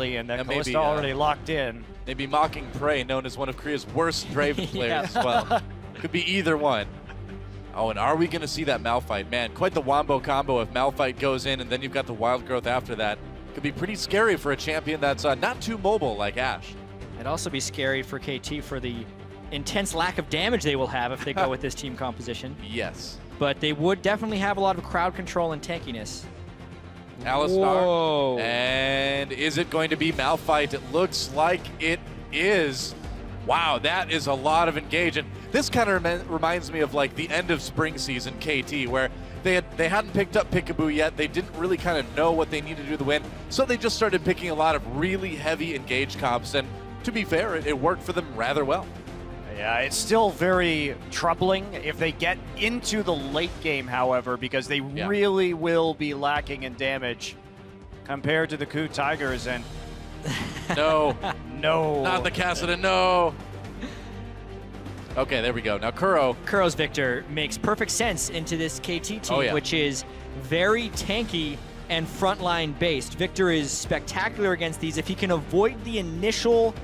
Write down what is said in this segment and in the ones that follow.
early and then Kalista maybe, already locked in. Maybe mocking Prey, known as one of Korea's worst Brave players as well. Could be either one. Oh, and are we going to see that Malphite? Man, quite the wombo combo if Malphite goes in and then you've got the Wild Growth after that. Could be pretty scary for a champion that's not too mobile like Ashe. It'd also be scary for KT for the intense lack of damage they will have if they go with this team composition. Yes. But they would definitely have a lot of crowd control and tankiness. Alistar. Whoa. And is it going to be Malphite? It looks like it is. Wow, that is a lot of engage. And this kind of reminds me of like the end of spring season KT, where they hadn't picked up Peekaboo yet. They didn't really kind of know what they needed to do to win. So they just started picking a lot of really heavy engage comps. And to be fair, it worked for them rather well. Yeah, it's still very troubling if they get into the late game, however, because they really will be lacking in damage compared to the KOO Tigers. And no. No. Not the Kassadin, no. Okay, there we go. Now Kuro. Kuro's Victor makes perfect sense into this KT team, which is very tanky and frontline based. Victor is spectacular against these if he can avoid the initial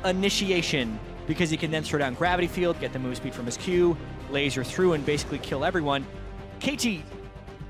initiation, because he can then throw down Gravity Field, get the move speed from his Q, laser through, and basically kill everyone. KT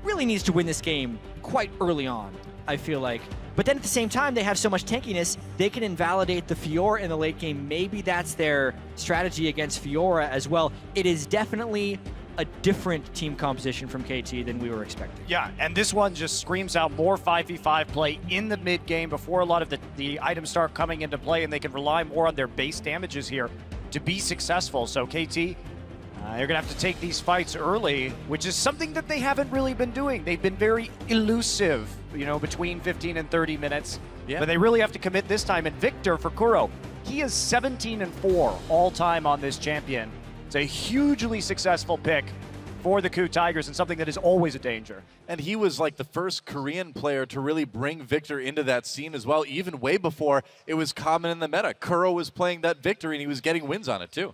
really needs to win this game quite early on, I feel like. But then at the same time, they have so much tankiness, they can invalidate the Fiora in the late game. Maybe that's their strategy against Fiora as well. It is definitely a different team composition from KT than we were expecting. Yeah, and this one just screams out more 5v5 play in the mid game before a lot of the items start coming into play, and they can rely more on their base damages here to be successful. So KT, they're gonna have to take these fights early, which is something that they haven't really been doing. They've been very elusive, you know, between 15 and 30 minutes, but they really have to commit this time. And Victor for Kuro, he is 17-4 all time on this champion. It's a hugely successful pick for the KOO Tigers and something that is always a danger. And he was like the first Korean player to really bring Victor into that scene as well, even way before it was common in the meta. Kuro was playing that Victor and he was getting wins on it too.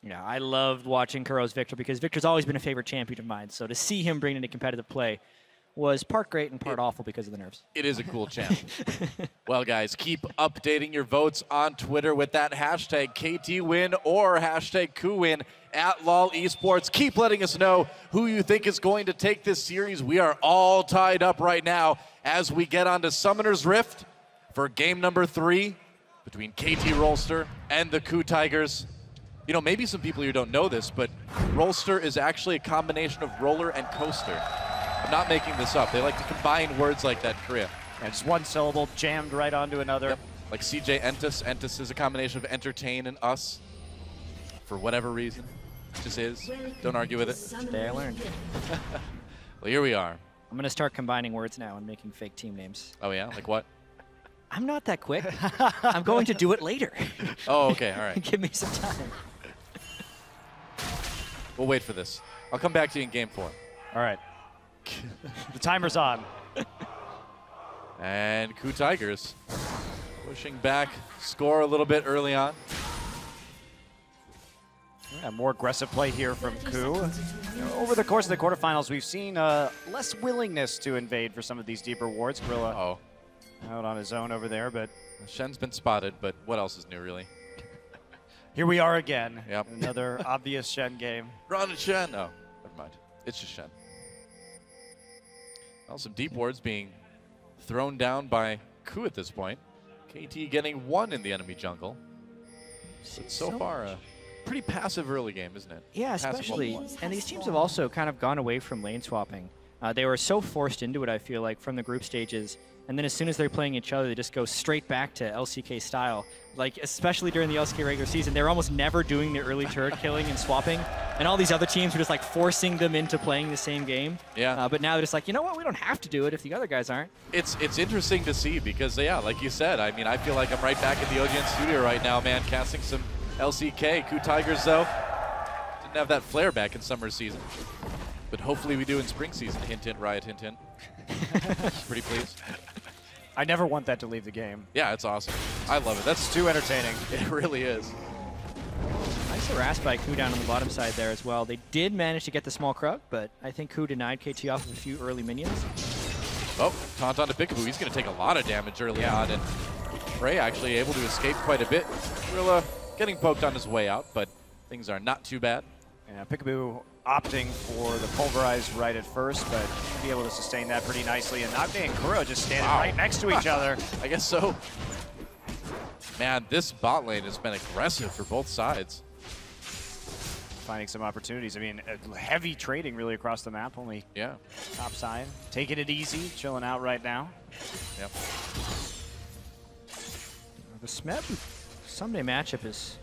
Yeah, I loved watching Kuro's Victor because Victor's always been a favorite champion of mine. So to see him bring into competitive play was part great and part awful because of the nerfs. It is a cool champ. Well, guys, keep updating your votes on Twitter with that hashtag KTWin or hashtag KOOWin at LOL Esports. Keep letting us know who you think is going to take this series. We are all tied up right now as we get on to Summoner's Rift for game number 3 between KT ROLSTER and the KOO Tigers. You know, maybe some people here don't know this, but ROLSTER is actually a combination of roller and coaster. I'm not making this up. They like to combine words like that in Korea. Yeah, just one syllable jammed right onto another. Yep. Like CJ Entus. Entus is a combination of entertain and us. For whatever reason. It just is. Don't argue with it. Today I learned. Well, here we are. I'm going to start combining words now and making fake team names. Oh, yeah? Like what? I'm not that quick. I'm going to do it later. Oh, okay. All right. Give me some time. We'll wait for this. I'll come back to you in game 4. All right. The timer's on. And KOO Tigers pushing back, score a little bit early on. Yeah, more aggressive play here from KOO. You know, over the course of the quarterfinals, we've seen less willingness to invade for some of these deeper wards. Gorilla out on his own over there, but Shen's been spotted, but what else is new, really? Here we are again. Yep. Another obvious Shen game. Run and Shen. No, never mind. It's just Shen. Well, some deep wards being thrown down by KOO at this point. KT getting 1 in the enemy jungle. But so far, a pretty passive early game, isn't it? Yeah, especially. And these teams have also kind of gone away from lane swapping. They were so forced into it, I feel like, from the group stages. And then as soon as they're playing each other, they just go straight back to LCK style. Like, especially during the LCK regular season, they were almost never doing the early turret killing and swapping. And all these other teams were just, like, forcing them into playing the same game. Yeah. But now they're just like, you know what? We don't have to do it if the other guys aren't. It's interesting to see because, yeah, like you said, I mean, I feel like I'm right back at the OGN studio right now, man, casting some LCK. KOO Tigers, though, didn't have that flare back in summer season. But hopefully we do in spring season. Hint, hint, Riot, hint, hint. Pretty pleased. I never want that to leave the game. Yeah, it's awesome. I love it. That's too entertaining. It really is. Nice harass by KOO down on the bottom side there as well. They did manage to get the small Krug, but I think KOO denied KT off of a few early minions. Oh, taunt onto Peekaboo. He's going to take a lot of damage early on, and Frey actually able to escape quite a bit. Gorilla getting poked on his way out, but things are not too bad. Yeah, Peekaboo opting for the pulverized right at first, but be able to sustain that pretty nicely. And Nagde and Kuro just standing right next to each other. I guess so. Man, this bot lane has been aggressive for both sides. Finding some opportunities. I mean, heavy trading really across the map, only top side. Taking it easy, chilling out right now. Yep. The Smeb Someday matchup has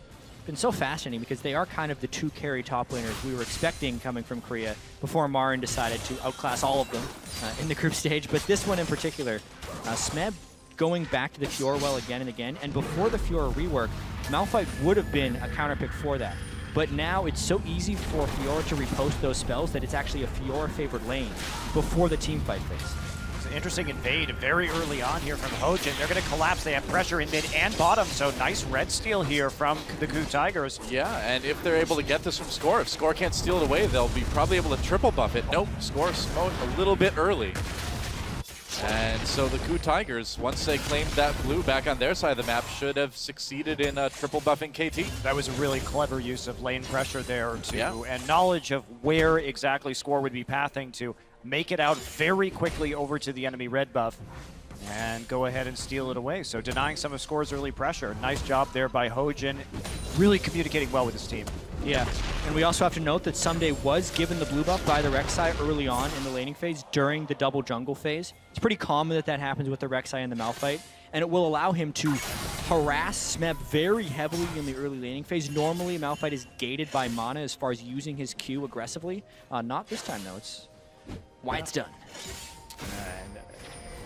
been so fascinating because they are kind of the two carry top laners we were expecting coming from Korea before Marin decided to outclass all of them in the group stage. But this one in particular, Smeb going back to the Fiora well again and again, and before the Fiora rework, Malphite would have been a counter pick for that. But now it's so easy for Fiora to repost those spells that it's actually a Fiora-favored lane before the team fight phase. It's an interesting invade very early on here from Hojin. They're going to collapse. They have pressure in mid and bottom, so nice red steal here from the KOO Tigers. Yeah, and if they're able to get this from Score, if Score can't steal it away, they'll be probably able to triple buff it. Nope, Score smoked a little bit early. And so the KOO Tigers, once they claimed that blue back on their side of the map, should have succeeded in triple buffing KT. That was a really clever use of lane pressure there, too, and knowledge of where exactly Score would be pathing to make it out very quickly over to the enemy red buff and go ahead and steal it away. So denying some of Score's early pressure. Nice job there by Hojin, really communicating well with his team. Yeah, and we also have to note that Someday was given the blue buff by the Rek'Sai early on in the laning phase during the double jungle phase. It's pretty common that that happens with the Rek'Sai and the Malphite, and it will allow him to harass Smeb very heavily in the early laning phase. Normally, Malphite is gated by mana as far as using his Q aggressively. Not this time, though. It's why it's done. And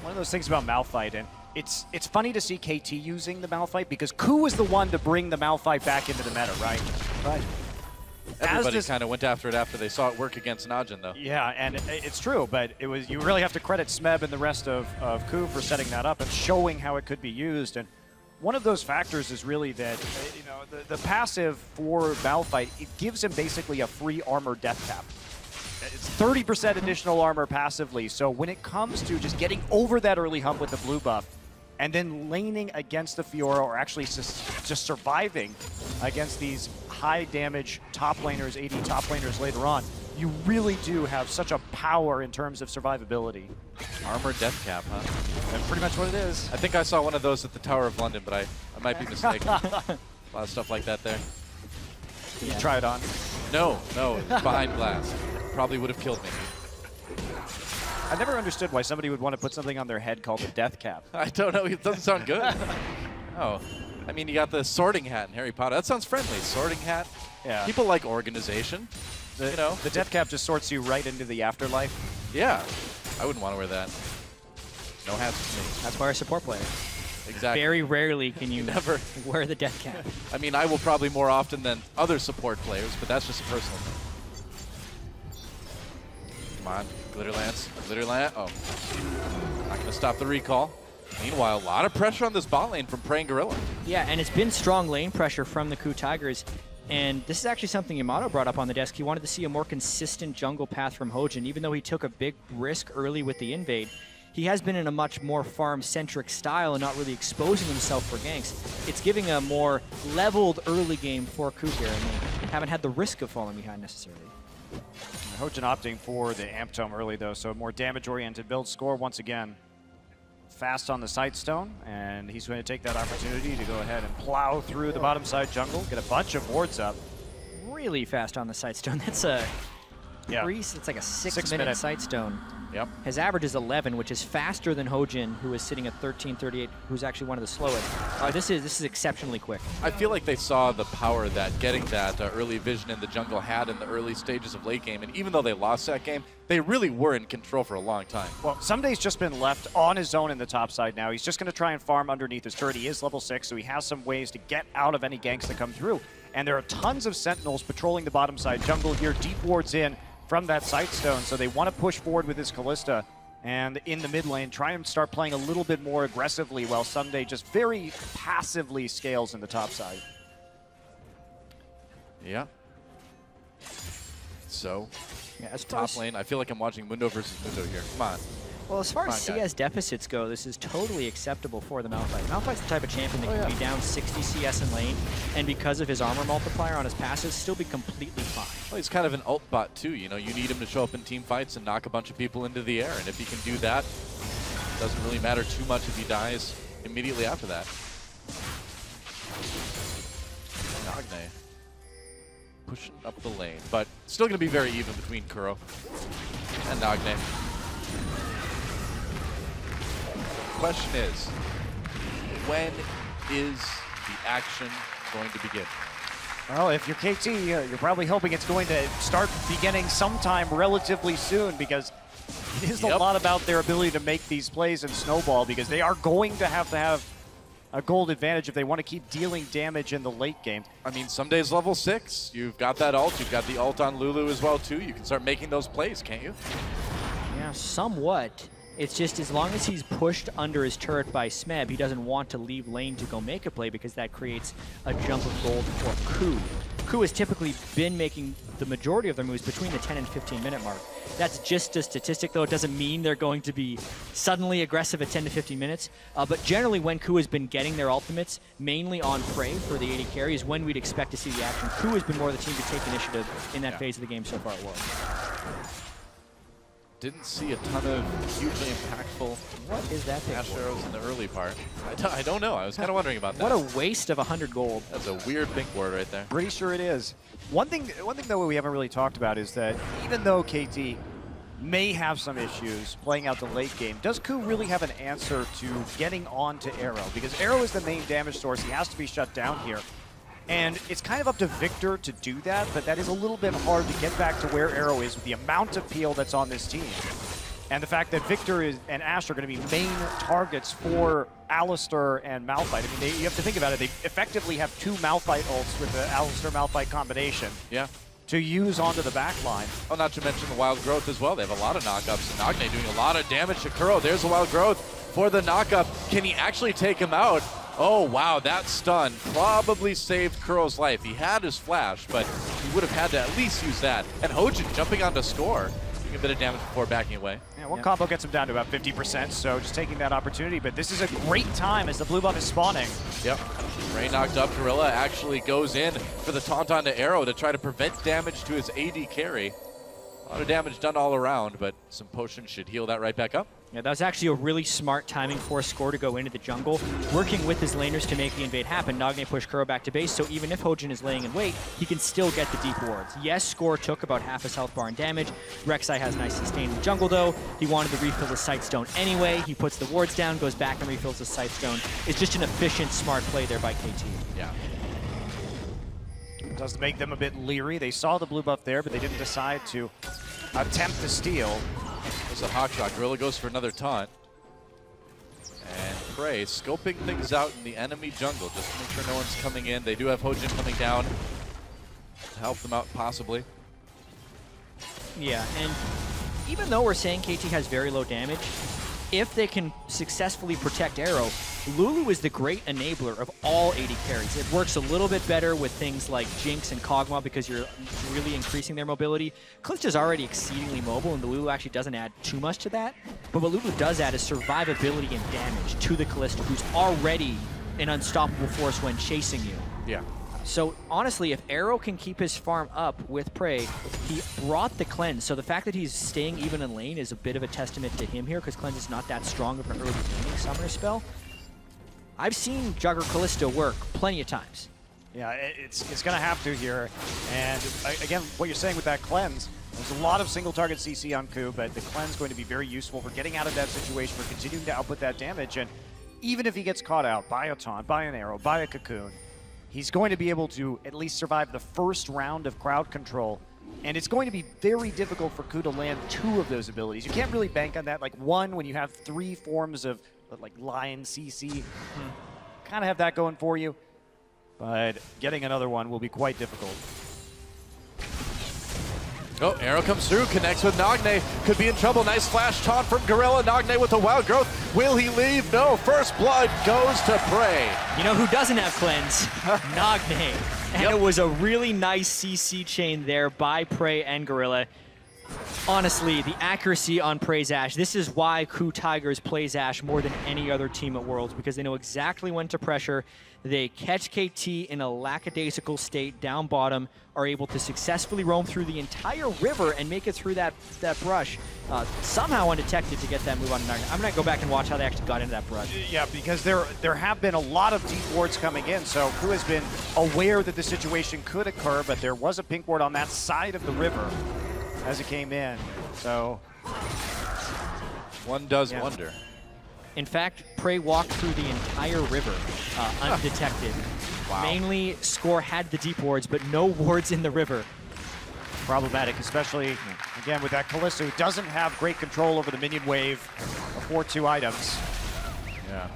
one of those things about Malphite, and it's funny to see KT using the Malphite because KOO was the one to bring the Malphite back into the meta, right? Right. Everybody kind of went after it after they saw it work against Najin, though. Yeah, and it's true, but it was you really have to credit Smeb and the rest of KOO for setting that up and showing how it could be used. And one of those factors is really that the passive for Malphite, it gives him basically a free armor death tap. It's 30% additional armor passively, so when it comes to just getting over that early hump with the blue buff, and then laning against the Fiora, or actually just surviving against these high damage top laners, AD top laners later on, you really do have such a power in terms of survivability. Armor death cap, huh? That's pretty much what it is. I think I saw one of those at the Tower of London, but I might be mistaken. A lot of stuff like that there. Did you try it on? No, behind glass. Probably would have killed me. I never understood why somebody would want to put something on their head called a death cap. I don't know. It doesn't sound good. Oh, I mean, you got the sorting hat in Harry Potter. That sounds friendly. Sorting hat. Yeah. People like organization. The death cap just sorts you right into the afterlife. Yeah. I wouldn't want to wear that. No hats for me. That's why we're a support player. Exactly. Very rarely can you never wear the death cap. I mean, I will probably more often than other support players, but that's just a personal thing. Come on, Glitter Lance. Glitter Lance. Oh. Not going to stop the recall. Meanwhile, a lot of pressure on this bot lane from Praying Gorilla. Yeah, and it's been strong lane pressure from the KOO Tigers. And this is actually something Yamato brought up on the desk. He wanted to see a more consistent jungle path from Hojin. Even though he took a big risk early with the invade, he has been in a much more farm-centric style and not really exposing himself for ganks. It's giving a more leveled early game for KOO here, and they haven't had the risk of falling behind necessarily. Hojin opting for the Amp Tome early, though, so more damage-oriented build. Score once again fast on the Sightstone, and he's going to take that opportunity to go ahead and plow through the bottom side jungle, get a bunch of wards up. Really fast on the Sightstone. That's a it's like a 6-minute Sightstone. Yep. His average is 11, which is faster than Hojin, who is sitting at 13:38, who's actually one of the slowest. This is exceptionally quick. I feel like they saw the power that getting that early vision in the jungle had in the early stages of late game, and even though they lost that game, they really were in control for a long time. Well, Someday's just been left on his own in the top side now. He's just going to try and farm underneath his turret. He is level 6, so he has some ways to get out of any ganks that come through. And there are tons of Sentinels patrolling the bottom side jungle here, deep wards in from that Sightstone, so they want to push forward with his Callista and in the mid lane try and start playing a little bit more aggressively while Someday just very passively scales in the top side. Yeah. So, as top lane, I feel like I'm watching Mundo versus Mundo here. Come on. Well, as far as CS deficits go, this is totally acceptable for the Malphite. Malphite's the type of champion that can be down 60 CS in lane, and because of his armor multiplier on his passes, still be completely fine. Well, he's kind of an ult bot too. You know, you need him to show up in team fights and knock a bunch of people into the air, and if he can do that, it doesn't really matter too much if he dies immediately after that. Nagne pushing up the lane, but still going to be very even between Kuro and Nagne. Question is, when is the action going to begin? Well, if you're KT, you're probably hoping it's going to start beginning sometime relatively soon, because it is a lot about their ability to make these plays and snowball, because they are going to have a gold advantage if they want to keep dealing damage in the late game. I mean, some days level 6, you've got that ult, you've got the ult on Lulu as well too. You can start making those plays, can't you? Yeah, somewhat. It's just as long as he's pushed under his turret by Smeb, he doesn't want to leave lane to go make a play, because that creates a jump of gold for KOO. KOO has typically been making the majority of their moves between the 10 and 15 minute mark. That's just a statistic, though. It doesn't mean they're going to be suddenly aggressive at 10 to 15 minutes. But generally, when KOO has been getting their ultimates, mainly on Prey for the AD carry, is when we'd expect to see the action. KOO has been more the team to take initiative in that phase of the game so far. It was. Didn't see a ton of hugely impactful dash arrows in the early part. I don't know. I was kind of wondering about that. What a waste of 100 gold. That's a weird pink word right there. Pretty sure it is. One thing though we haven't really talked about is that even though KT may have some issues playing out the late game, does KOO really have an answer to getting on to Arrow? Because Arrow is the main damage source. He has to be shut down here. And it's kind of up to Victor to do that, but that is a little bit hard to get back to where Arrow is with the amount of peel that's on this team. And the fact that Victor and Ash are going to be main targets for ROLSTER and Malphite. I mean, you have to think about it. They effectively have 2 Malphite ults with the ROLSTER-Malphite combination to use onto the back line. Oh, not to mention the Wild Growth as well. They have a lot of knockups, and Nagne doing a lot of damage to Kuro. There's the Wild Growth for the knockup. Can he actually take him out? Oh, wow, that stun probably saved Kuro's life. He had his flash, but he would have had to at least use that. And Hojin jumping on to score, doing a bit of damage before backing away. Yeah, one combo gets him down to about 50%, so just taking that opportunity. But this is a great time as the blue buff is spawning. Yep. Ray knocked up. Gorilla actually goes in for the taunt onto Arrow to try to prevent damage to his AD carry. A lot of damage done all around, but some potions should heal that right back up. Yeah, that was actually a really smart timing for Score to go into the jungle, working with his laners to make the invade happen. Nagne pushed Kuro back to base, so even if Hojin is laying in wait, he can still get the deep wards. Yes, Score took about half his health bar in damage. Rek'Sai has nice sustain in the jungle, though. He wanted to refill the Sightstone anyway. He puts the wards down, goes back and refills the Sightstone. It's just an efficient, smart play there by KT. Yeah. It does make them a bit leery. They saw the blue buff there, but they didn't decide to attempt to steal. There's a hawk shot. Gorilla goes for another taunt. And Prey scoping things out in the enemy jungle just to make sure no one's coming in. They do have Hojin coming down to help them out possibly. Yeah, and even though we're saying KT has very low damage, if they can successfully protect Arrow, Lulu is the great enabler of all AD carries. It works a little bit better with things like Jinx and Kog'Maw because you're really increasing their mobility. Kalista is already exceedingly mobile, and the Lulu actually doesn't add too much to that. But what Lulu does add is survivability and damage to the Kalista, who's already an unstoppable force when chasing you. Yeah. So honestly, if Arrow can keep his farm up with Prey, he brought the cleanse. So the fact that he's staying even in lane is a bit of a testament to him here, because cleanse is not that strong of an early gaming summoner spell. I've seen Jugger Kalista work plenty of times. Yeah, it's going to have to here. And again, what you're saying with that cleanse, there's a lot of single target CC on KOO, but the cleanse is going to be very useful for getting out of that situation, for continuing to output that damage. And even if he gets caught out by a taunt, by an arrow, by a cocoon, he's going to be able to at least survive the first round of crowd control. And it's going to be very difficult for KOO to land 2 of those abilities. You can't really bank on that. Like 1, when you have 3 forms of like Lion, CC, kind of have that going for you. But getting another one will be quite difficult. Oh, Arrow comes through, connects with Nagne. Could be in trouble. Nice flash taunt from Gorilla. Nagne with the Wild Growth. Will he leave? No. First blood goes to Prey. You know who doesn't have cleanse? Nagne. And it was a really nice CC chain there by Prey and Gorilla. Honestly, the accuracy on Praise Ash, this is why KOO Tigers plays Ash more than any other team at Worlds, because they know exactly when to pressure. They catch KT in a lackadaisical state down bottom, are able to successfully roam through the entire river and make it through that brush, somehow undetected to get that move on Nagna. I'm going to go back and watch how they actually got into that brush. Yeah, because there have been a lot of deep wards coming in, so KOO has been aware that the situation could occur, but there was a pink ward on that side of the river as it came in, so... One does wonder. In fact, Prey walked through the entire river undetected. Wow. Mainly, Score had the deep wards, but no wards in the river. Problematic, especially, again, with that Kalista, who doesn't have great control over the minion wave of 4-2 items. Yeah.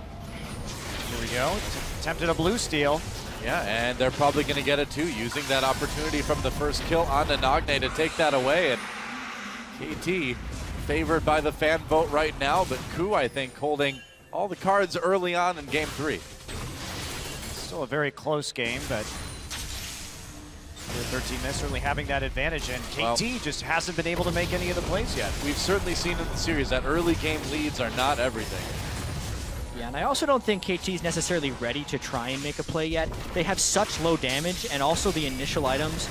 Here we go. Attempted a blue steal. Yeah, and they're probably going to get it too, using that opportunity from the first kill on the Nagne to take that away. And KT favored by the fan vote right now, but KOO, I think, holding all the cards early on in game 3. Still a very close game, but 13 minutes certainly having that advantage, and KT just hasn't been able to make any of the plays yet. We've certainly seen in the series that early game leads are not everything. Yeah, and I also don't think KT is necessarily ready to try and make a play yet. They have such low damage, and also the initial items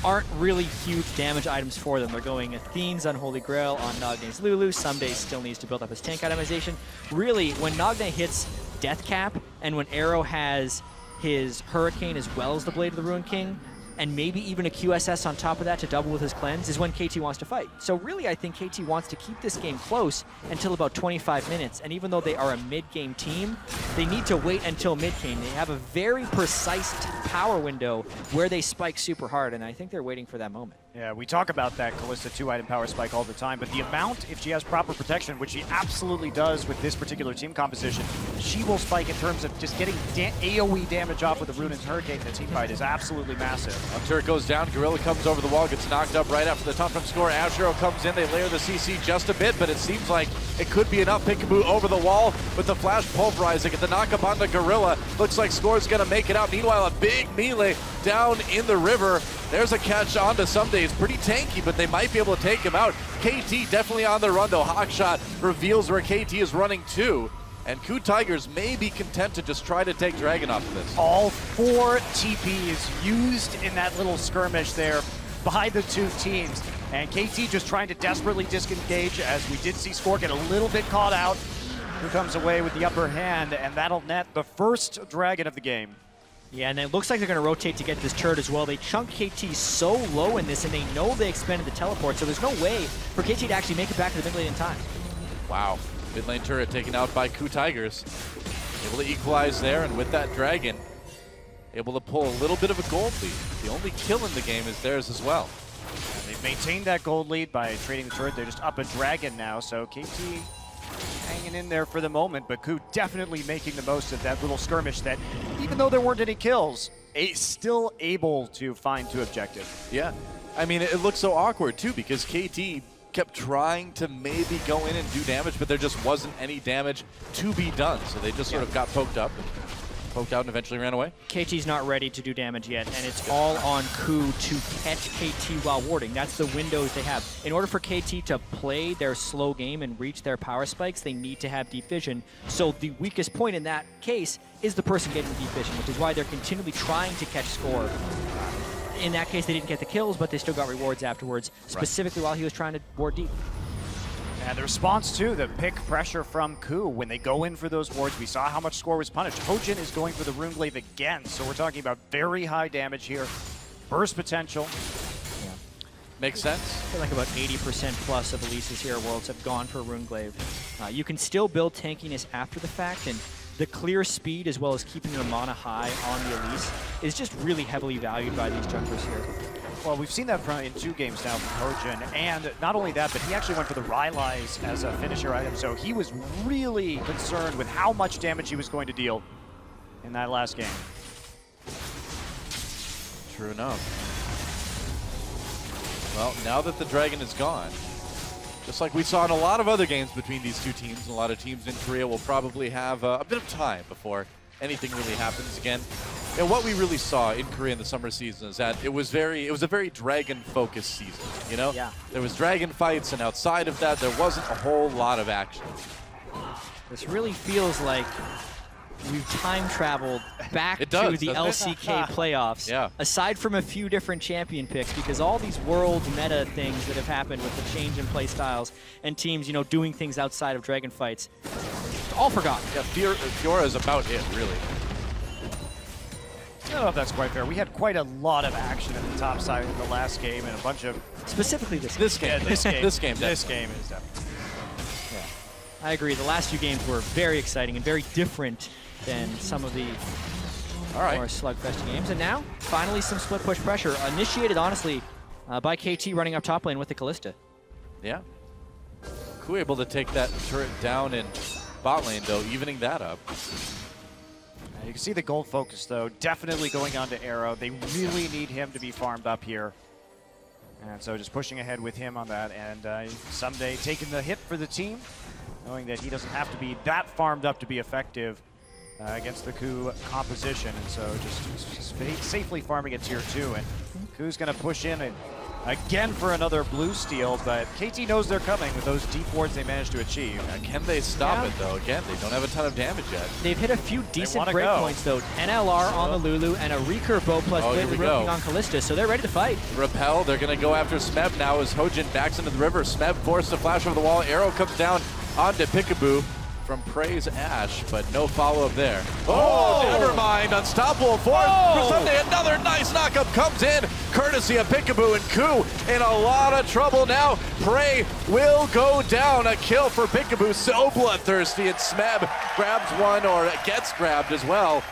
aren't really huge damage items for them. They're going Athene's Unholy Grail on Nagne's Lulu. Someday still needs to build up his tank itemization. Really, when Nagne hits Death Cap, and when Arrow has his Hurricane as well as the Blade of the Ruined King, and maybe even a QSS on top of that to double with his cleanse, is when KT wants to fight. So really, I think KT wants to keep this game close until about 25 minutes. And even though they are a mid-game team, they need to wait until mid-game. They have a very precise power window where they spike super hard, and I think they're waiting for that moment. Yeah, we talk about that Kalista 2-item power spike all the time, but the amount, if she has proper protection, which she absolutely does with this particular team composition, she will spike in terms of just getting AoE damage off with the Ruin's Hurricane in the team fight is absolutely massive. Turret goes down, Gorilla comes over the wall, gets knocked up right after the taunt from Score. Ashero comes in, they layer the CC just a bit, but it seems like it could be enough. Peekaboo over the wall with the flash pulverizing, get the knock up onto Gorilla. Looks like Score's gonna make it out. Meanwhile, a big melee down in the river. There's a catch onto Someday. It's pretty tanky, but they might be able to take him out. KT definitely on the run though. Hawkshot reveals where KT is running to. And KOO Tigers may be content to just try to take Dragon off of this. All 4 TPs used in that little skirmish there by the two teams. And KT just trying to desperately disengage, as we did see Score get a little bit caught out. Who comes away with the upper hand, and that'll net the first Dragon of the game. Yeah, and it looks like they're going to rotate to get this turret as well. They chunk KT so low in this, and they know they expended the teleport, so there's no way for KT to actually make it back to the mid lane in time. Wow. Mid lane turret taken out by KOO Tigers. Able to equalize there, and with that Dragon, able to pull a little bit of a gold lead. The only kill in the game is theirs as well. And they've maintained that gold lead by trading the turret. They're just up a Dragon now, so KT hanging in there for the moment, but KOO definitely making the most of that little skirmish that, even though there weren't any kills, still able to find 2 objectives. Yeah, I mean, it looks so awkward too, because KT kept trying to maybe go in and do damage, but there just wasn't any damage to be done, so they just sort of got poked up, poked out, and eventually ran away. KT's not ready to do damage yet, and it's all on KOO to catch KT while warding. That's the windows they have. In order for KT to play their slow game and reach their power spikes, they need to have deep vision. So the weakest point in that case is the person getting deep vision, which is why they're continually trying to catch Score. In that case, they didn't get the kills, but they still got rewards afterwards, specifically while he was trying to ward deep. And the response to the pick pressure from KOO when they go in for those wards, we saw how much Score was punished. Hojin is going for the Runeglaive again, so we're talking about very high damage here. Burst potential. Yeah. Makes sense. I feel like about 80% plus of Elises here at Worlds have gone for Runeglaive. You can still build tankiness after the fact, and the clear speed as well as keeping the mana high on the Elise is just really heavily valued by these junglers here. Well, we've seen that in 2 games now from Hojin, and not only that, but he actually went for the Rylai's as a finisher item, so he was really concerned with how much damage he was going to deal in that last game. True enough. Well, now that the Dragon is gone, just like we saw in a lot of other games between these two teams, a lot of teams in Korea will probably have a bit of time before anything really happens again. And what we really saw in Korea in the summer season is that it was a very dragon-focused season, you know? Yeah. There was dragon fights, and outside of that, there wasn't a whole lot of action. This really feels like we've time traveled back to the LCK playoffs. Yeah. Aside from a few different champion picks, because all these world meta things that have happened with the change in play styles and teams, you know, doing things outside of dragon fights, all forgotten. Yeah, Fiora is about it, really. I don't know if that's quite fair. We had quite a lot of action at the top side in the last game and a bunch of... Specifically this game. Yeah, this game. This game is definitely... I agree. The last few games were very exciting and very different than some of the more slugfest games. And now, finally, some split push pressure. Initiated, honestly, by KT running up top lane with the Kalista. Yeah. KOO able to take that turret down in bot lane, though, evening that up. You can see the gold focus, though, definitely going on to Arrow. They really need him to be farmed up here. And so just pushing ahead with him on that. And someday taking the hit for the team, knowing that he doesn't have to be that farmed up to be effective against the KOO composition. And so just safely farming at tier 2. And KOO's going to push in and again for another blue steal, but KT knows they're coming with those deep wards they managed to achieve. Can they stop it, though? Again, they don't have a ton of damage yet. They've hit a few decent breakpoints, though. NLR on the Lulu and a recurve bow plus working on Kalista, so they're ready to fight. Repel, they're going to go after Smeb now as Hojin backs into the river. Smeb forced to flash over the wall. Arrow comes down onto Peekaboo from Prey's Ash, but no follow-up there. Oh, never mind. Unstoppable for Sunday. Another nice knockup comes in, courtesy of Peekaboo, and KOO in a lot of trouble now. Prey will go down. A kill for Peekaboo. So bloodthirsty, and Smeb grabs one, or gets grabbed as well.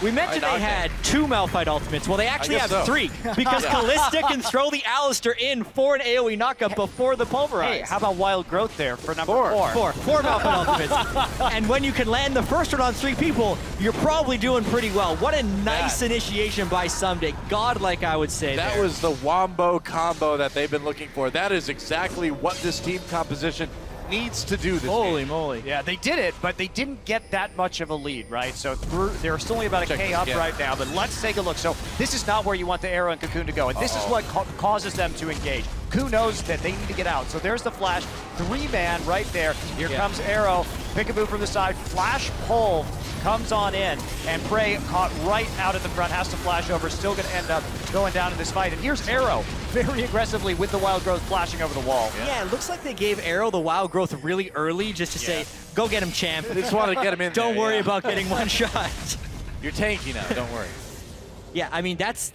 We mentioned they had 2 Malphite ultimates. Well, they actually have 3, because Kalista can throw the Alistair in for an AoE knockup before the Pulverize. Hey, how about Wild Growth there for number 4? 4 Malphite ultimates. And when you can land the first one on 3 people, you're probably doing pretty well. What a nice initiation by Someday. Godlike, I would say. That was the Wombo combo that they've been looking for. That is exactly what this team composition needs to do this Holy game. moly. Yeah, they did it, but they didn't get that much of a lead, right? So they're still only about a K up right now, but let's take a look. So this is not where you want the Arrow and Cocoon to go, and this is what causes them to engage. KOO knows that they need to get out. So there's the flash, 3-man right there. Here comes Arrow, Peekaboo from the side, flash pull comes on in, and Prey caught right out at the front, has to flash over, still gonna end up going down in this fight. And here's Arrow, very aggressively with the Wild Growth flashing over the wall. Yeah, it looks like they gave Arrow the Wild Growth really early just to say, go get him, champ. They just wanted to get him in Don't worry about getting one shot. You're tanky now, don't worry. Yeah, I mean, that's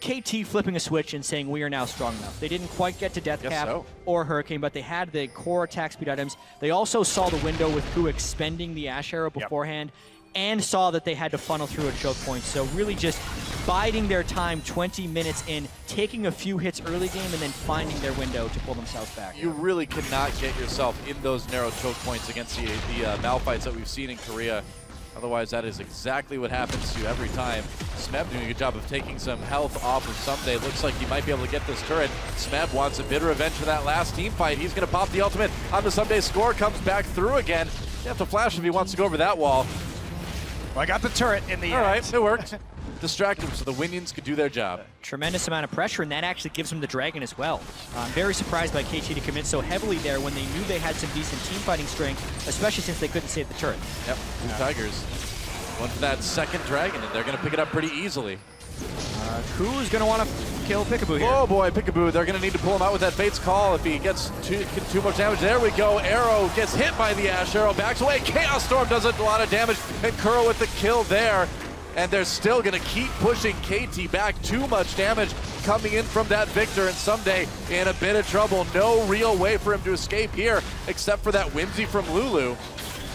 KT flipping a switch and saying we are now strong enough. They didn't quite get to Death Cap or Hurricane, but they had the core attack speed items. They also saw the window with KOO expending the Ash Arrow beforehand and saw that they had to funnel through a choke point. So really just biding their time 20 minutes in, taking a few hits early game, and then finding their window to pull themselves back. You really cannot get yourself in those narrow choke points against the Malphites that we've seen in Korea. Otherwise, that is exactly what happens to you every time. Smeb doing a good job of taking some health off of Someday. Looks like he might be able to get this turret. Smeb wants a bit of revenge for that last team fight. He's going to pop the ultimate on the Someday score. Comes back through again. You have to flash if he wants to go over that wall. Well, I got the turret in the end. All right, it worked. Distract him so the Winions could do their job. Tremendous amount of pressure, and that actually gives him the Dragon as well. I'm very surprised by KT to commit so heavily there when they knew they had some decent team fighting strength, especially since they couldn't save the turret. Yep, Tigers. One for that second Dragon, and they're going to pick it up pretty easily. KOO is going to want to kill Peekaboo here. Oh boy, Peekaboo. They're going to need to pull him out with that Fate's Call if he gets too much damage. There we go. Arrow gets hit by the Ash. Arrow backs away. Chaos Storm does a lot of damage, and Kuro with the kill there. And they're still going to keep pushing KT back. Too much damage coming in from that Victor, and Someday in a bit of trouble. No real way for him to escape here, except for that Whimsy from Lulu.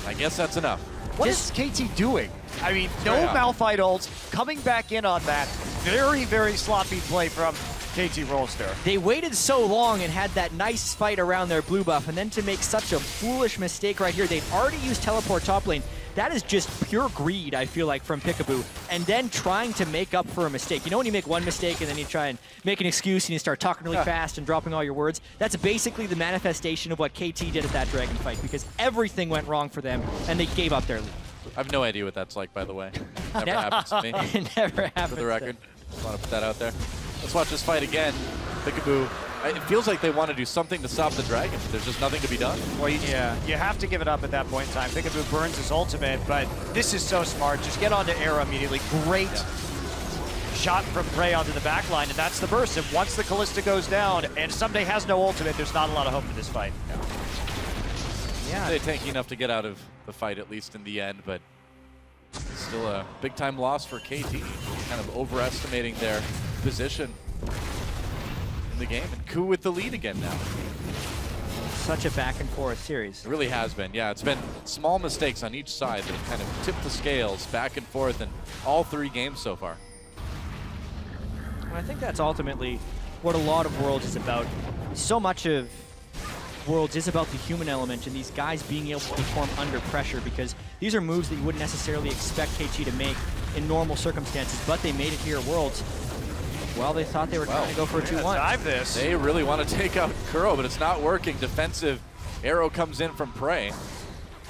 I guess that's enough. What is KT doing? I mean, no Malphite ults, coming back in on that. Very, very sloppy play from KT ROLSTER. They waited so long and had that nice fight around their blue buff, and then to make such a foolish mistake right here, they'd already used teleport top lane. That is just pure greed, I feel like, from Peekaboo, and then trying to make up for a mistake. You know when you make one mistake and then you try and make an excuse and you start talking really fast and dropping all your words? That's basically the manifestation of what KT did at that Dragon fight, because everything went wrong for them and they gave up their lead. I have no idea what that's like, by the way. Never happens to me. It never happens. For the record, just want to put that out there. Let's watch this fight again. Peekaboo. It feels like they want to do something to stop the dragon. There's just nothing to be done. Well, you have to give it up at that point in time. Peekaboo burns his ultimate, but this is so smart. Just get onto Arrow immediately. Great shot from Prey onto the back line, and that's the burst. And once the Callista goes down, and Someday has no ultimate, there's not a lot of hope for this fight. Yeah. They're tanky enough to get out of the fight, at least in the end, but still a big-time loss for KT. Kind of overestimating their position in the game. And KOO with the lead again now. Such a back-and-forth series. It really has been, yeah. It's been small mistakes on each side that have kind of tipped the scales back and forth in all 3 games so far. I think that's ultimately what a lot of Worlds is about. So much of Worlds is about the human element and these guys being able to perform under pressure, because these are moves that you wouldn't necessarily expect KT to make in normal circumstances, but they made it here at Worlds. Well, they thought they were trying to go for a 2-1. Dive this. They really want to take out Kuro, but it's not working. Defensive Arrow comes in from Prey.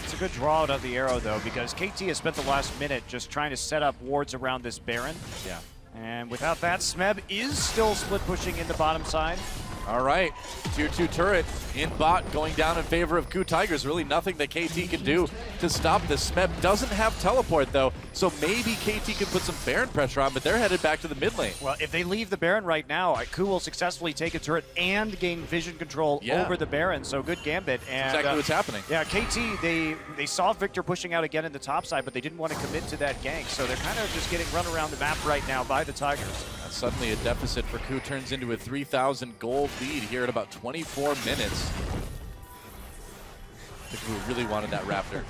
It's a good draw out of the Arrow, though, because KT has spent the last minute just trying to set up wards around this Baron. Yeah. And without that, Smeb is still split pushing in the bottom side. All right, tier 2 turret in bot going down in favor of KOO Tigers. Really nothing that KT can do to stop this. Smeb doesn't have teleport though, so maybe KT can put some Baron pressure on, but they're headed back to the mid lane. Well, if they leave the Baron right now, KOO will successfully take a turret and gain vision control over the Baron, so good gambit. And, exactly what's happening. Yeah, KT, they saw Victor pushing out again in the top side, but they didn't want to commit to that gank, so they're kind of just getting run around the map right now by the Tigers. Suddenly a deficit for KOO turns into a 3,000 gold lead here at about 24 minutes. I think KOO really wanted that Raptor.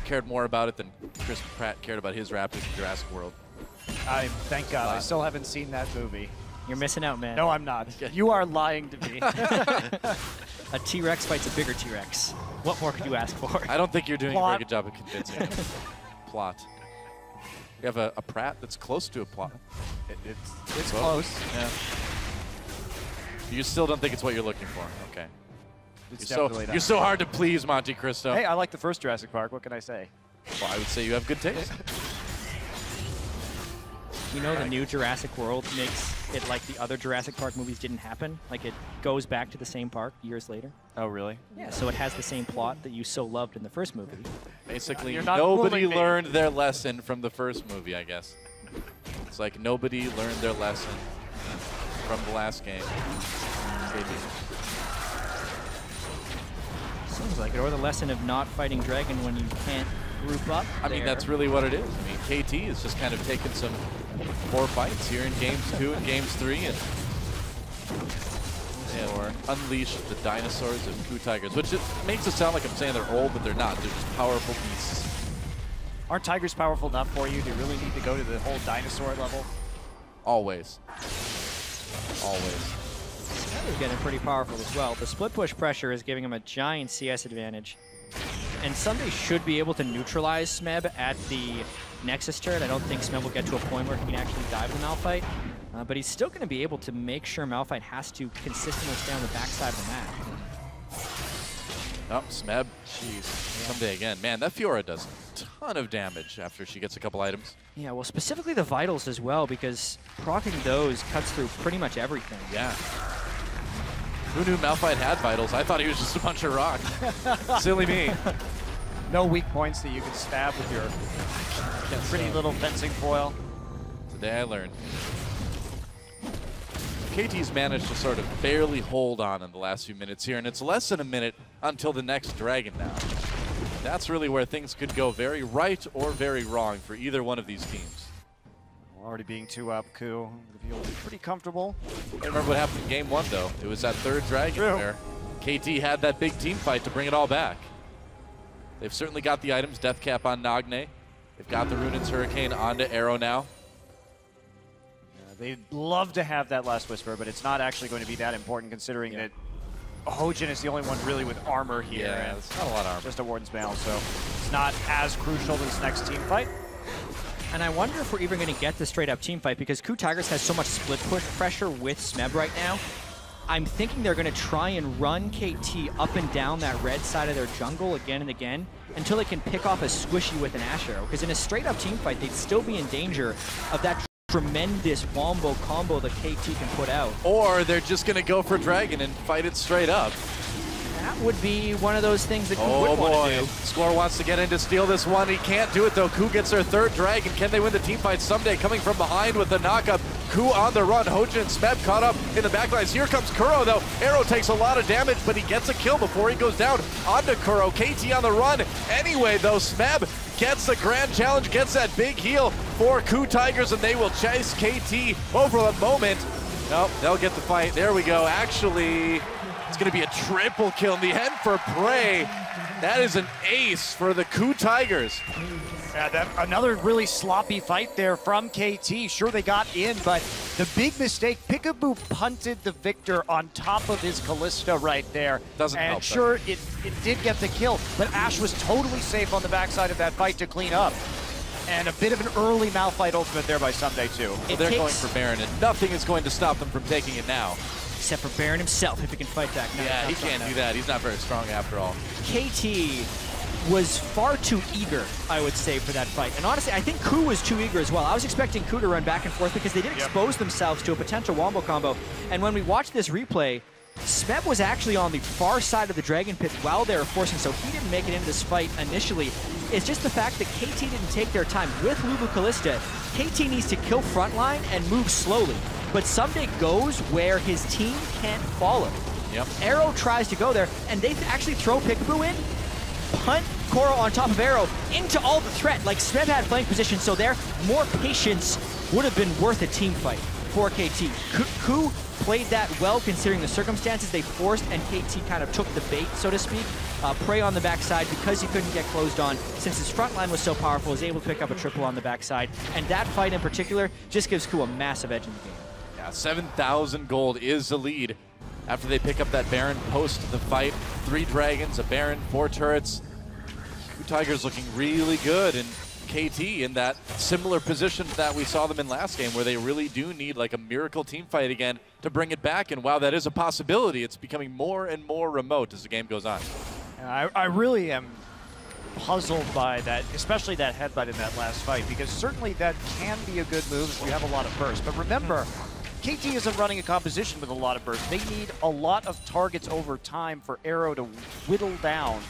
Cared more about it than Chris Pratt cared about his Raptors in Jurassic World. Thank God, I still haven't seen that movie. You're missing out, man. No, I'm not. You are lying to me. A T-Rex fights a bigger T-Rex. What more could you ask for? I don't think you're doing a very good job of convincing me. Plot. We have a Pratt that's close to a plot. It's close. Yeah. You still don't think it's what you're looking for? Okay. You're so hard to please, Monte Cristo. Hey, I like the first Jurassic Park. What can I say? Well, I would say you have good taste. You know, the new Jurassic World makes it like the other Jurassic Park movies didn't happen. Like it goes back to the same park years later. Oh, really? Yeah, so it has the same plot that you so loved in the first movie. Basically, nobody learned their lesson from the first movie, I guess. It's like nobody learned their lesson from the last game. Seems like it, or the lesson of not fighting Dragon when you can't group up. I mean, that's really what it is. I mean, KT is just kind of taking some poor fights here in games 2 and games 3, and unleash the dinosaurs of KOO Tigers, which it makes it sound like I'm saying they're old, but they're not. They're just powerful beasts. Aren't Tigers powerful enough for you? Do you really need to go to the whole dinosaur level? Always. Always. He's getting pretty powerful as well. The split push pressure is giving him a giant CS advantage. And Someday should be able to neutralize Smeb at the Nexus turret. I don't think Smeb will get to a point where he can actually dive the Malphite. But he's still going to be able to make sure Malphite has to consistently stay on the backside of the map. Oh, Smeb. Jeez. Someday again. Man, that Fiora does a ton of damage after she gets a couple items. Yeah, well, specifically the Vitals as well, because proccing those cuts through pretty much everything. Yeah. Who knew Malphite had Vitals? I thought he was just a bunch of rock. Silly me. No weak points that you can stab with your pretty little fencing foil. Today I learned. KT's managed to sort of barely hold on in the last few minutes here, and it's less than a minute until the next Dragon now. That's really where things could go very right or very wrong for either one of these teams. Already being 2 up, KOO feels pretty comfortable. I remember what happened in game 1, though. It was that third Dragon where KT had that big team fight to bring it all back. They've certainly got the items, Death Cap on Nagne. They've got the Runin's Hurricane onto Arrow now. They'd love to have that Last Whisper, but it's not actually going to be that important considering that Hojin is the only one really with armor here. Yeah, it's not a lot of armor. Just a Warden's Mail, so it's not as crucial to this next team fight. And I wonder if we're even going to get the straight-up team fight, because KOO Tigers has so much split push pressure with Smeb right now I'm thinking they're going to try and run KT up and down that red side of their jungle again and again until they can pick off a squishy with an Ash Arrow. Because in a straight-up team fight, they'd still be in danger of that tremendous wombo combo that KT can put out. Or they're just going to go for Dragon and fight it straight up. That would be one of those things that KOO would want to do. Score wants to get in to steal this one. He can't do it, though. KOO gets their third Dragon. Can they win the team fight someday? Coming from behind with the knockup. KOO on the run. Hojin and Smeb caught up in the backlines. Here comes Kuro, though. Arrow takes a lot of damage, but he gets a kill before he goes down onto Kuro. KT on the run. Anyway, though, Smeb gets the grand challenge, gets that big heal for KOO Tigers, and they will chase KT over the moment. Nope, they'll get the fight. There we go. Actually, it's going to be a triple kill in the end for Prey. That is an ace for the KOO Tigers. Yeah, another really sloppy fight there from KT. Sure, they got in, but the big mistake, Peekaboo punted the Victor on top of his Kalista right there. Doesn't help. And sure, it did get the kill, but Ash was totally safe on the backside of that fight to clean up. And a bit of an early Malphite ultimate there by Someday, too. So they're going for Baron, and nothing is going to stop them from taking it now. Except for Baron himself, if he can fight back now. Yeah, he can't do that. He's not very strong after all. KT was far too eager, I would say, for that fight. And honestly, I think KOO was too eager as well. I was expecting KOO to run back and forth because they did expose themselves to a potential wombo combo. And when we watched this replay, Smeb was actually on the far side of the Dragon Pit while they were forcing, so he didn't make it into this fight initially. It's just the fact that KT didn't take their time. With Lubu Kalista, KT needs to kill frontline and move slowly. But Someday goes where his team can't follow. Yep. Arrow tries to go there, and they actually throw Peekaboo in, punt Koro on top of Arrow into all the threat. Like, Smeb had flank position, so there, more patience would have been worth a team fight for KT. KOO played that well considering the circumstances they forced, and KT kind of took the bait, so to speak. Prey on the backside because he couldn't get closed on. Since his front line was so powerful, he was able to pick up a triple on the backside. And that fight in particular just gives KOO a massive edge in the game. Yeah, 7,000 gold is the lead after they pick up that Baron post the fight. 3 Dragons, a Baron, 4 turrets. KOO Tigers looking really good, and KT in that similar position that we saw them in last game, where they really do need like a miracle team fight again to bring it back. And while that is a possibility, it's becoming more and more remote as the game goes on. I really am puzzled by that, especially that headbutt in that last fight, because certainly that can be a good move if you have a lot of burst. But remember, KT isn't running a composition with a lot of burst. They need a lot of targets over time for Arrow to whittle down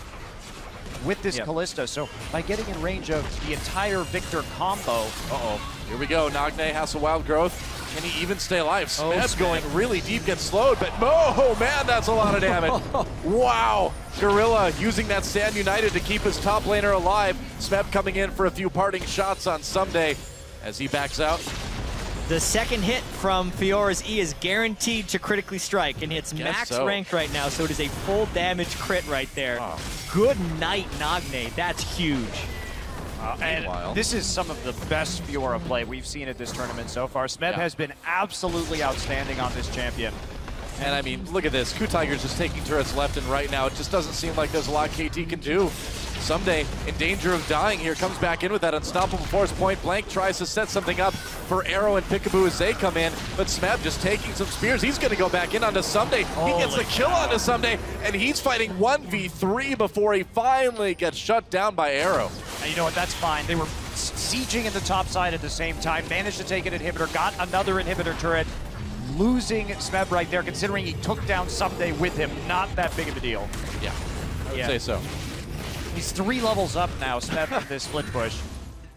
with this Kalista. So by getting in range of the entire Victor combo. Here we go. Nagne has a wild growth. Can he even stay alive? Smeb's going really deep, gets slowed, but oh man, that's a lot of damage. Wow. Gorilla using that Stand United to keep his top laner alive. Smeb coming in for a few parting shots on Someday as he backs out. The second hit from Fiora's E is guaranteed to critically strike, and it's max ranked right now, so it is a full damage crit right there. Good night, Nagne. That's huge. And this is some of the best Fiora play we've seen at this tournament so far. Smeb has been absolutely outstanding on this champion. And I mean, look at this. KOO Tigers just taking turrets left and right now. It just doesn't seem like there's a lot KT can do. Someday in danger of dying here, comes back in with that unstoppable force. Point blank tries to set something up for Arrow and Peekaboo as they come in, but Smeb just taking some spears. He's going to go back in onto Someday. He gets the kill onto Someday, and he's fighting 1v3 before he finally gets shut down by Arrow. And you know what, that's fine. They were sieging in the top side at the same time, managed to take an inhibitor, got another inhibitor turret, losing Smeb right there, considering he took down Someday with him. Not that big of a deal. Yeah, I would say so. He's 3 levels up now, Smeb, with this split push.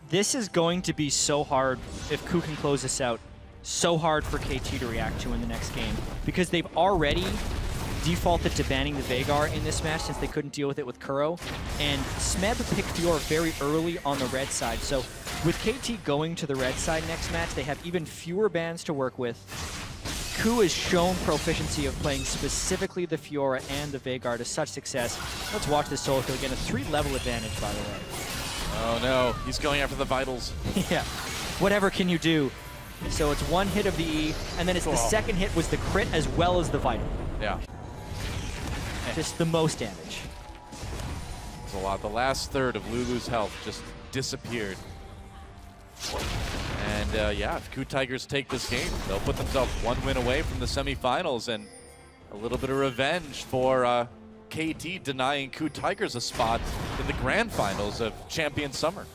This is going to be so hard if KOO can close this out. So hard for KT to react to in the next game, because they've already defaulted to banning the Veigar in this match since they couldn't deal with it with Kuro. And Smeb picked Fiora very early on the red side. So with KT going to the red side next match, they have even fewer bans to work with. KOO has shown proficiency of playing specifically the Fiora and the Veigar to such success. Let's watch this solo kill again. A 3-level advantage, by the way. Oh no, he's going after the vitals. Yeah, whatever can you do? So it's 1 hit of the E, and then it's the second hit was the crit as well as the vital. Yeah. Just the most damage. It's a lot. The last third of Lulu's health just disappeared. And yeah, if KOO Tigers take this game, they'll put themselves 1 win away from the semifinals, and A little bit of revenge for KT denying KOO Tigers a spot in the grand finals of Champion Summer.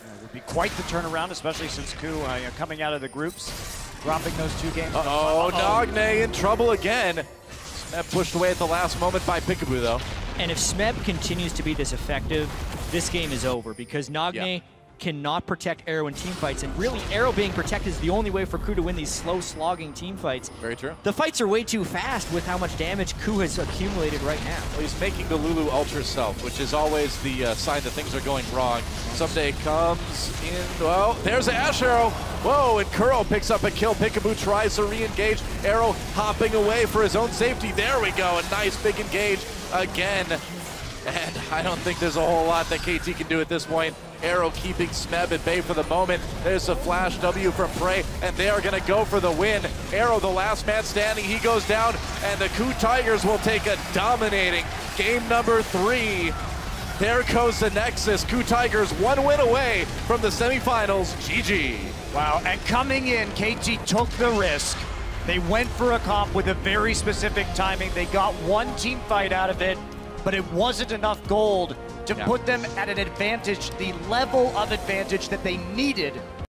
It would be quite the turnaround, especially since KOO coming out of the groups, dropping those 2 games. Nagne in trouble again. Smeb pushed away at the last moment by Peekaboo, though. And if Smeb continues to be this effective, this game is over because Nagne cannot protect Arrow in team fights, and really Arrow being protected is the only way for KOO to win these slow slogging team fights. Very true. The fights are way too fast with how much damage KOO has accumulated right now. Well, he's making the Lulu Ultra Self, which is always the sign that things are going wrong. Someday comes in, well, there's Ash Arrow. Whoa, and Kuro picks up a kill. Peekaboo tries to re-engage. Arrow hopping away for his own safety. There we go, a nice big engage again. And I don't think there's a whole lot that KT can do at this point. Arrow keeping Smeb at bay for the moment. There's a flash W from Prey, and they are going to go for the win. Arrow, the last man standing, he goes down, and the KOO Tigers will take a dominating game number 3. There goes the Nexus. KOO Tigers 1 win away from the semifinals. GG. Wow, and coming in, KT took the risk. They went for a comp with a very specific timing. They got 1 team fight out of it, but it wasn't enough gold to put them at an advantage, the level of advantage that they needed